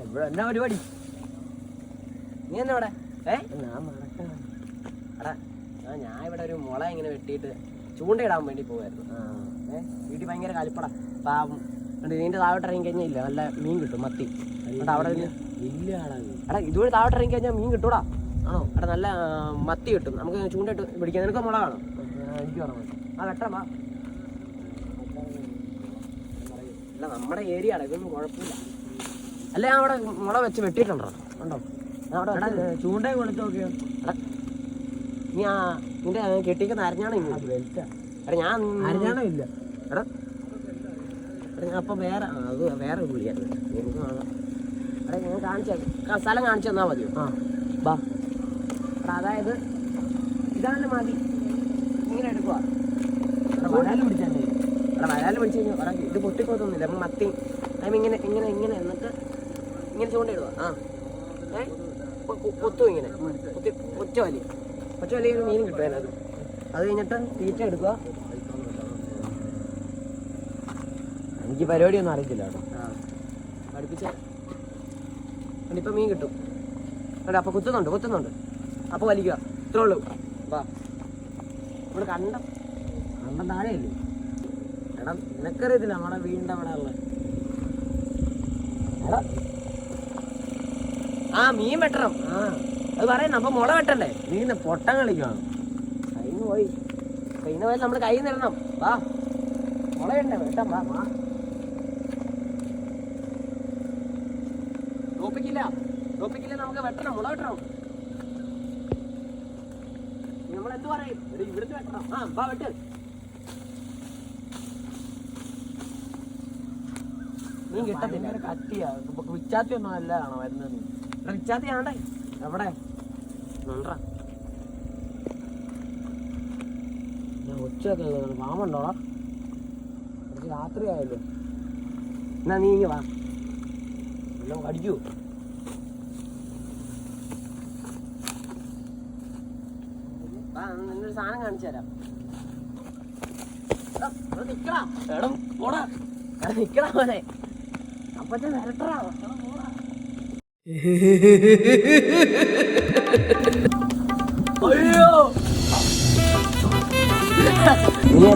ഇവിടെ എന്നാ പരിപാടി? നീ എന്നാ ഇവിടെ? ഞാൻ ഇവിടെ ഒരു മുള ഇങ്ങനെ വെട്ടിയിട്ട് ചൂണ്ടയിടാൻ വേണ്ടി പോവായിരുന്നു. വീട്ടിൽ ഭയങ്കര കലിപ്പട പാവം. ഇതിന്റെ താഴോട്ട് ഇറങ്ങി കഴിഞ്ഞാൽ ഇല്ല നല്ല മീൻ കിട്ടും, മത്തി. അവിടെ എടാ ഇതുവഴി താഴോട്ട് ഇറങ്ങി കഴിഞ്ഞാൽ മീൻ കിട്ടൂടാ. ആണോ? എടാ നല്ല മത്തി കിട്ടും, നമുക്ക് ചൂണ്ടയിട്ട് പിടിക്കാം. നിനക്ക് മുള കാണും? എനിക്ക് വേണം. ആ വെട്ടം വാ. അല്ല നമ്മുടെ ഏരിയ ആണ്, ഇതൊന്നും കുഴപ്പമില്ല. അല്ല ഞാൻ അവിടെ മുള വെച്ച് വെട്ടിയിട്ടുണ്ടോ? ഉണ്ടോ? ചൂണ്ടയും കൊടുത്ത് നോക്കിയോ? എടാ നീ നിന്റെ കെട്ടിക്കുന്ന അരഞ്ഞാണോ? എടാ ഞാൻ അരഞ്ഞാണോ ഇല്ല. എടാ ഞാൻ അപ്പം വേറെ അത് വേറെ വിളിയായിരുന്നു. എനിക്ക് കാണാം. എടാ ഞാൻ കാണിച്ചു സ്ഥലം കാണിച്ചു തന്നാൽ മതിയോ? ബാ. എടാ അതായത് ഇതാണ് മതി, ഇങ്ങനെ എടുക്കുക. വരാലും പിടിച്ചാൽ എടാ വരാലും പിടിച്ചു കഴിഞ്ഞാൽ എടാ ഇത് പൊട്ടിപ്പോത്തൊന്നുമില്ല. അപ്പം മത്തി അതിന് ഇങ്ങനെ ഇങ്ങനെ ഇങ്ങനെ എന്നിട്ട് ഇങ്ങനെ ചൂണ്ടയിടുക. കൊത്തും ഇങ്ങനെ ഒറ്റ വലി ഒരു മീൻ കിട്ടും അതിനകത്ത്. അത് കഴിഞ്ഞിട്ട് തീറ്റ എടുക്കുക. എനിക്ക് പരിപാടിയൊന്നും അറിയത്തില്ല കേട്ടോ. പഠിപ്പിച്ച ഇപ്പം മീൻ കിട്ടും. എടാ അപ്പം കുത്തുന്നുണ്ട് അപ്പോൾ വലിക്കുക. ഇത്രേ ഉള്ളൂ. വാ. ഇവിടെ കണ്ടം താഴെയല്ലേ? എടാ നിനക്കറിയത്തില്ല നമ്മുടെ വീടിൻ്റെ അവിടെ ഉള്ള. എടാ മീൻ വെട്ടണം. അത് പറയുന്ന അപ്പൊ മുള വെട്ടണ്ടേ? മീൻ പൊട്ടം കളിക്കണം. കയ്യിന്ന് പോയി നമ്മൾ കയ്യിൽ നിന്ന് ഇടണം. വാ മുളയുണ്ടേ വെട്ടാം. വാ തോപ്പിക്കില്ല നമുക്ക് വെട്ടണം, മുള വെട്ടണം. നമ്മളെന്ത് പറയും? ഇവിടുത്തെ വെട്ടണം. വാ വെട്ട്. മീൻ കിട്ടത്തില്ല. കട്ടിയാ വിച്ചാത്തി ഒന്നും അല്ലാണോ വരുന്നത്? വിച്ചാത്തി ആണ്ടേ എവിടെ ഉച്ചയൊക്കെ മാമുണ്ടോടാ? കുറച്ച് രാത്രി ആയല്ലോ. എന്നാ നീ ഇങ്ങ് വാ, എല്ലാം കടിക്കൂ. നിന്നൊരു സാധനം കാണിച്ചു തരാം. നിക്കടാ എടം പോടാ, നിക്കടാ പോലെ അപ്പത്തെ വരട്ടറാ. അയ്യോ നീ